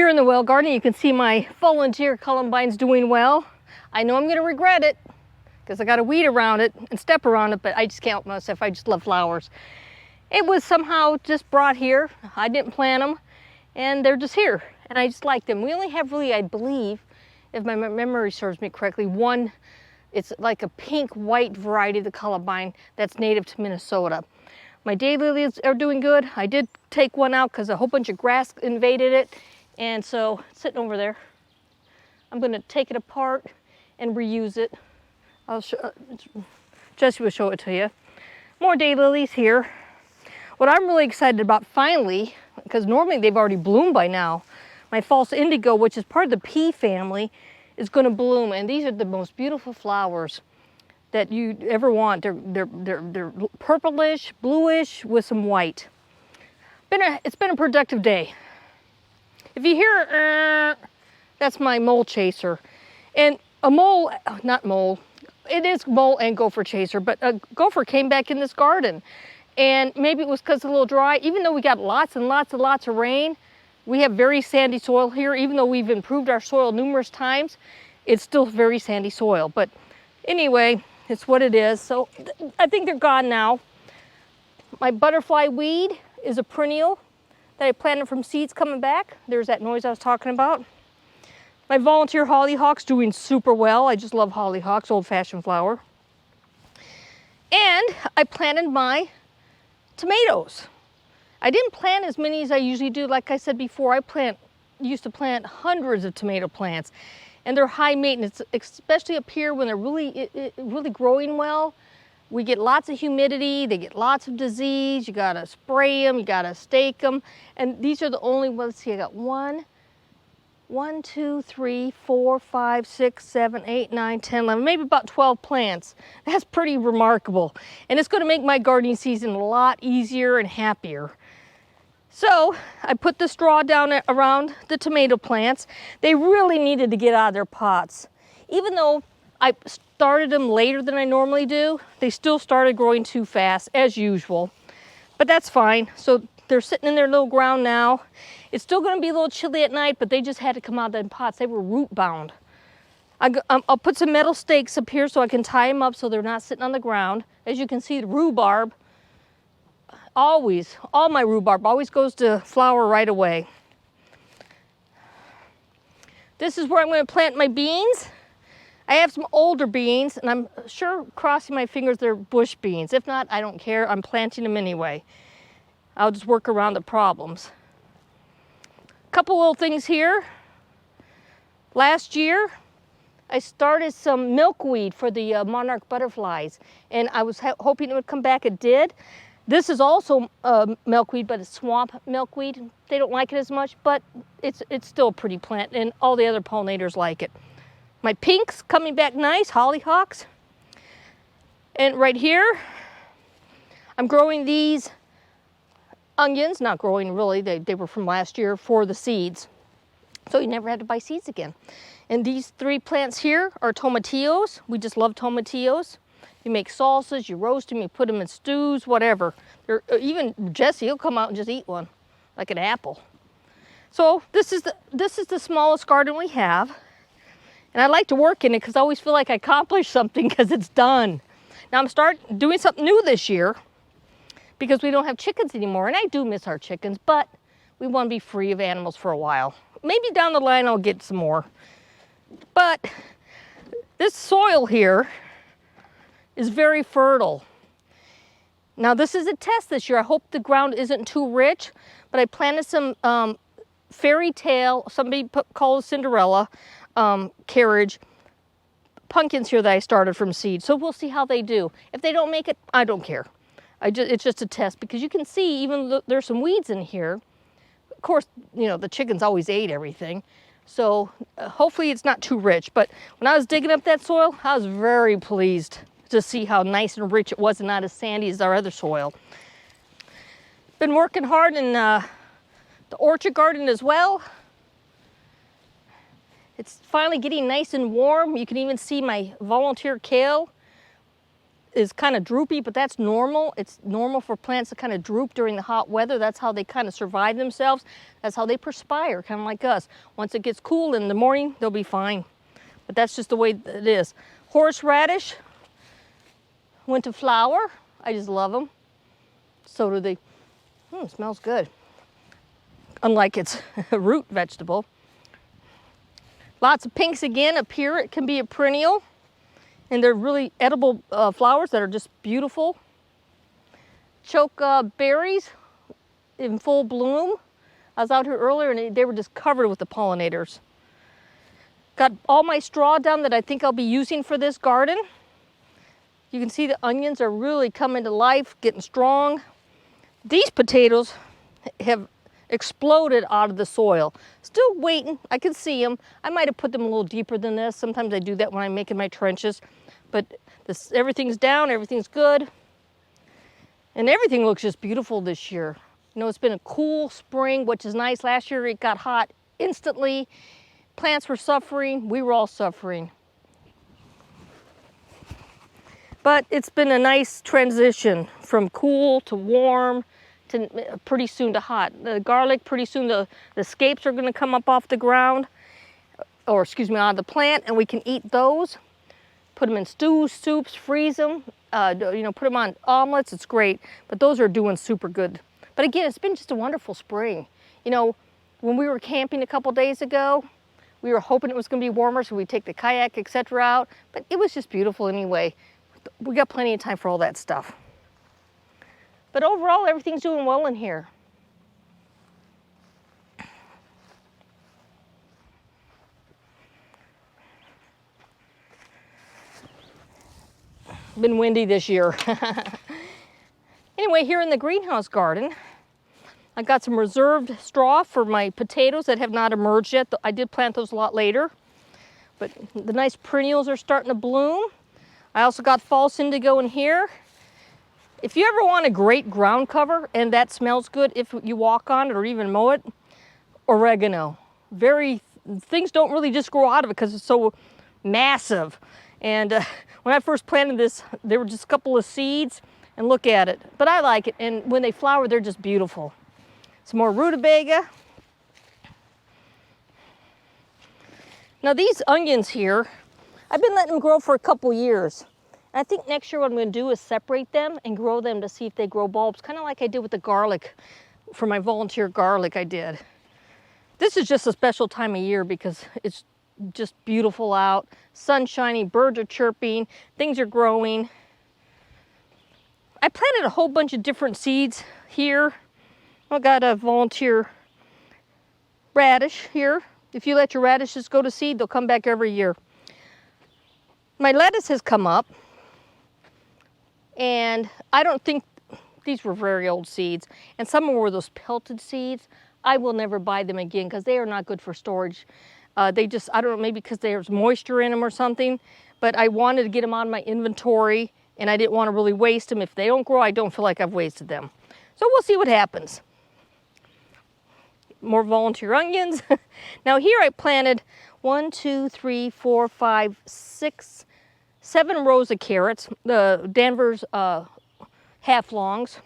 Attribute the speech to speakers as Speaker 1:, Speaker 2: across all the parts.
Speaker 1: Here in the well garden, you can see my volunteer columbine's doing well. I know I'm going to regret it because I got to weed around it and step around it, but I just can't help myself. I just love flowers. It was somehow just brought here. I didn't plant them, and they're just here, and I just like them. We only have really, I believe, if my memory serves me correctly, one. It's like a pink-white variety of the columbine that's native to Minnesota. My daylilies are doing good. I did take one out because a whole bunch of grass invaded it, and so it's sitting over there. I'm going to take it apart and reuse it. Jesse will show it to you. More daylilies here. What I'm really excited about finally, because normally they've already bloomed by now, my false indigo, which is part of the pea family, is going to bloom, and these are the most beautiful flowers that you ever want. They're purplish, bluish with some white. It's been a productive day. If you hear, that's my mole chaser. And a mole, not mole, it is mole and gopher chaser, but a gopher came back in this garden. And maybe it was because it's a little dry. Even though we got lots and lots and lots of rain, we have very sandy soil here. Even though we've improved our soil numerous times, it's still very sandy soil. But anyway, it's what it is. So I think they're gone now. My butterfly weed is a perennial that I planted from seeds coming back. There's that noise I was talking about. My volunteer hollyhock's doing super well. I just love hollyhocks, old-fashioned flower. And I planted my tomatoes. I didn't plant as many as I usually do. Like I said before, I used to plant hundreds of tomato plants, and they're high maintenance, especially up here when they're really growing well. We get lots of humidity, they get lots of disease, you gotta spray them, you gotta stake them, and these are the only ones. Let's see, I got 2, 3, 4, 5, 6, 7, 8, 9, 10, 11, maybe about 12 plants. That's pretty remarkable, and it's gonna make my gardening season a lot easier and happier. So I put the straw down around the tomato plants. They really needed to get out of their pots. Even though I started them later than I normally do, they still started growing too fast, as usual. But that's fine. So they're sitting in their little ground now. It's still going to be a little chilly at night, but they just had to come out of the pots. They were root bound. I'll put some metal stakes up here so I can tie them up so they're not sitting on the ground. As you can see, the rhubarb, all my rhubarb always goes to flower right away. This is where I'm going to plant my beans. I have some older beans, and I'm sure, crossing my fingers, they're bush beans. If not, I don't care. I'm planting them anyway. I'll just work around the problems. Couple little things here. Last year, I started some milkweed for the monarch butterflies, and I was hoping it would come back. It did. This is also milkweed, but it's swamp milkweed. They don't like it as much, but it's still a pretty plant, and all the other pollinators like it. My pinks coming back nice, hollyhocks. And right here, I'm growing these onions, not growing really, they were from last year for the seeds. So you never had to buy seeds again. And these 3 plants here are tomatillos. We just love tomatillos. You make salsas, you roast them, you put them in stews, whatever. Even Jesse, he'll come out and just eat one, like an apple. So this is the smallest garden we have. And I like to work in it because I always feel like I accomplished something because it's done. Now I'm doing something new this year because we don't have chickens anymore. And I do miss our chickens, but we want to be free of animals for a while. Maybe down the line I'll get some more. But this soil here is very fertile. Now this is a test this year. I hope the ground isn't too rich, but I planted some fairy tale, somebody calls Cinderella, carriage pumpkins here that I started from seed. So we'll see how they do. If they don't make it, I don't care. It's just a test because you can see even though there's some weeds in here. Of course, you know, the chickens always ate everything. So hopefully it's not too rich. But when I was digging up that soil, I was very pleased to see how nice and rich it was and not as sandy as our other soil. Been working hard in the orchard garden as well. It's finally getting nice and warm. You can even see my volunteer kale. is kind of droopy, but that's normal. It's normal for plants to kind of droop during the hot weather. That's how they kind of survive themselves. That's how they perspire, kind of like us. Once it gets cool in the morning, they'll be fine. But that's just the way it is. Horseradish went to flower. I just love them. So do they. Smells good. Unlike its root vegetable. Lots of pinks again up here. It can be a perennial. And they're really edible flowers that are just beautiful. Choke berries in full bloom. I was out here earlier and they were just covered with the pollinators. Got all my straw down that I think I'll be using for this garden. You can see the onions are really coming to life, getting strong. These potatoes have exploded out of the soil. Still waiting, I can see them. I might have put them a little deeper than this. Sometimes I do that when I'm making my trenches. But everything's down, everything's good. And everything looks just beautiful this year. You know, it's been a cool spring, which is nice. Last year it got hot instantly. Plants were suffering, we were all suffering. But it's been a nice transition from cool to warm to pretty soon to hot. The garlic, pretty soon the scapes are gonna come up off the ground, or excuse me, out of the plant, and we can eat those. Put them in stews, soups, freeze them, you know, put them on omelets, it's great. But those are doing super good. But again, it's been just a wonderful spring. You know, when we were camping a couple days ago, we were hoping it was gonna be warmer, so we'd take the kayak, etc. out, but it was just beautiful anyway. We got plenty of time for all that stuff. But overall, everything's doing well in here. Been windy this year. Anyway, here in the greenhouse garden, I got some reserved straw for my potatoes that have not emerged yet. I did plant those a lot later. But the nice perennials are starting to bloom. I also got false indigo in here. If you ever want a great ground cover and that smells good if you walk on it or even mow it, oregano. Things don't really just grow out of it because it's so massive. And when I first planted this, there were just a couple of seeds, and look at it. But I like it, and when they flower, they're just beautiful. Some more rutabaga. Now these onions here, I've been letting them grow for a couple years. I think next year what I'm going to do is separate them and grow them to see if they grow bulbs, kind of like I did with the garlic. For my volunteer garlic I did. This is just a special time of year because it's just beautiful out. Sun shining, birds are chirping, things are growing. I planted a whole bunch of different seeds here. I got a volunteer radish here. If you let your radishes go to seed, they'll come back every year. My lettuce has come up. And I don't think these were very old seeds. And some were those pelted seeds. I will never buy them again because they are not good for storage. They just, I don't know, maybe because there's moisture in them or something. But I wanted to get them out of my inventory and I didn't want to really waste them. If they don't grow, I don't feel like I've wasted them. So we'll see what happens. More volunteer onions. Now here I planted 1, 2, 3, 4, 5, 6, 7 rows of carrots, the Danvers half longs.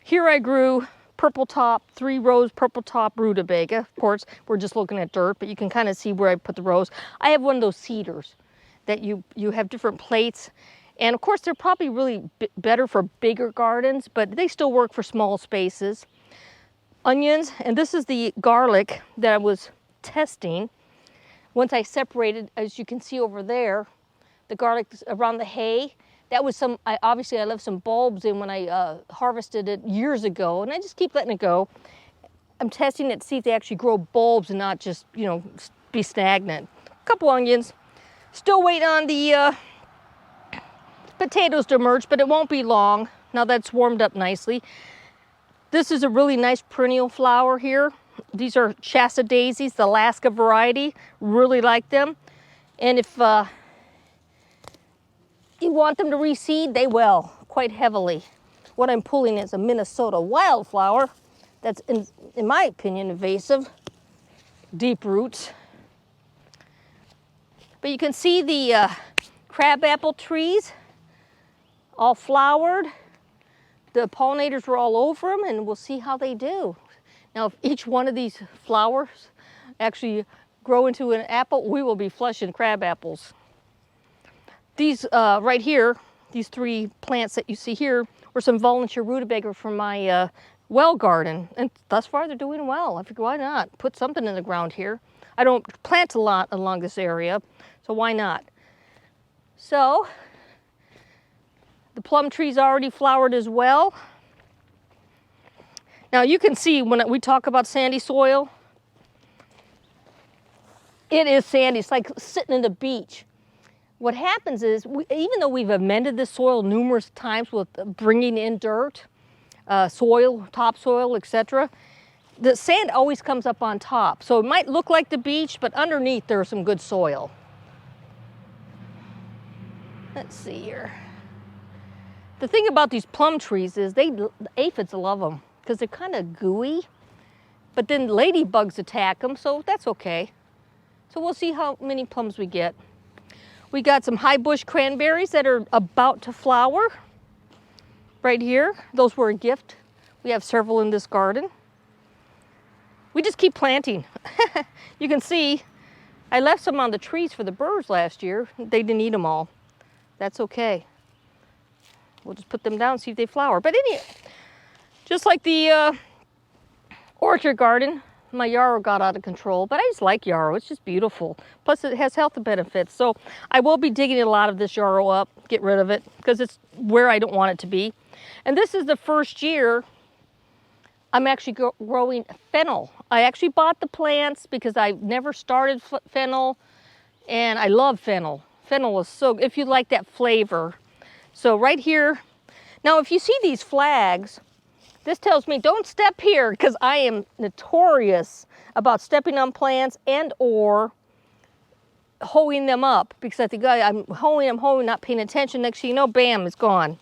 Speaker 1: Here I grew purple top, 3 rows purple top rutabaga. Of course, we're just looking at dirt, but you can kind of see where I put the rows. I have one of those cedars that you have different plates. And of course, they're probably really better for bigger gardens, but they still work for small spaces. Onions, and this is the garlic that I was testing. Once I separated, as you can see over there, the garlic around the hay, that was some, obviously I left some bulbs in when I harvested it years ago, and I just keep letting it go. I'm testing it to see if they actually grow bulbs and not just, you know, be stagnant. A couple onions. Still waiting on the potatoes to emerge, but it won't be long. Now that's warmed up nicely. This is a really nice perennial flower here. These are Shasta daisies, the Alaska variety. Really like them. And if you want them to reseed, they will, quite heavily. What I'm pulling is a Minnesota wildflower that's, in my opinion, invasive. Deep roots. But you can see the crabapple trees all flowered. The pollinators were all over them, and we'll see how they do. Now, if each one of these flowers actually grow into an apple, we will be flushing crab apples. These right here, these 3 plants that you see here, were some volunteer rutabaga from my well garden, and thus far they're doing well. I figured, why not put something in the ground here? I don't plant a lot along this area, so why not? So the plum tree's already flowered as well. Now you can see when we talk about sandy soil, it is sandy. It's like sitting in the beach. What happens is, even though we've amended this soil numerous times with bringing in dirt, soil, topsoil, etc., the sand always comes up on top. So it might look like the beach, but underneath there's some good soil. Let's see here. The thing about these plum trees is aphids love them because they're kind of gooey, but then ladybugs attack them, so that's okay. So we'll see how many plums we get. We got some high bush cranberries that are about to flower right here. Those were a gift. We have several in this garden. We just keep planting. You can see I left some on the trees for the birds last year. They didn't eat them all. That's okay. We'll just put them down and see if they flower. But anyway, just like the orchard garden, my yarrow got out of control, but I just like yarrow. It's just beautiful. Plus it has health benefits. So I will be digging a lot of this yarrow up, get rid of it, because it's where I don't want it to be. And this is the first year I'm actually growing fennel. I actually bought the plants because I never started fennel, and I love fennel. Fennel is so, if you like that flavor. So right here, now if you see these flags, this tells me don't step here, because I am notorious about stepping on plants and or hoeing them up, because I think I'm hoeing, not paying attention. Next thing you know, bam, it's gone.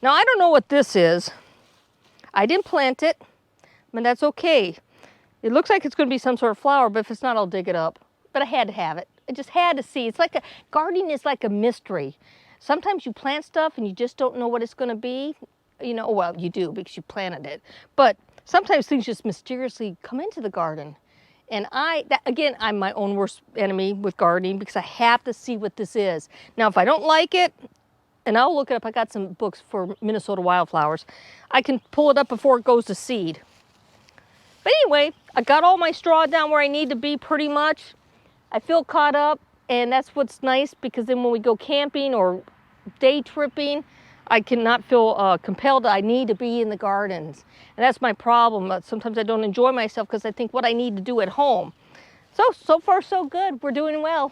Speaker 1: Now I don't know what this is. I didn't plant it, but that's okay. It looks like it's going to be some sort of flower, but if it's not, I'll dig it up. But I had to have it. I just had to see. It's like gardening is like a mystery. Sometimes you plant stuff and you just don't know what it's going to be. You know, well, you do because you planted it. But sometimes things just mysteriously come into the garden. And again, I'm my own worst enemy with gardening because I have to see what this is. Now, if I don't like it, and I'll look it up. I got some books for Minnesota wildflowers. I can pull it up before it goes to seed. But anyway, I got all my straw down where I need to be pretty much. I feel caught up, and that's what's nice, because then when we go camping or day tripping, I cannot feel compelled. I need to be in the gardens. And that's my problem. Sometimes I don't enjoy myself because I think what I need to do at home. So far so good. We're doing well.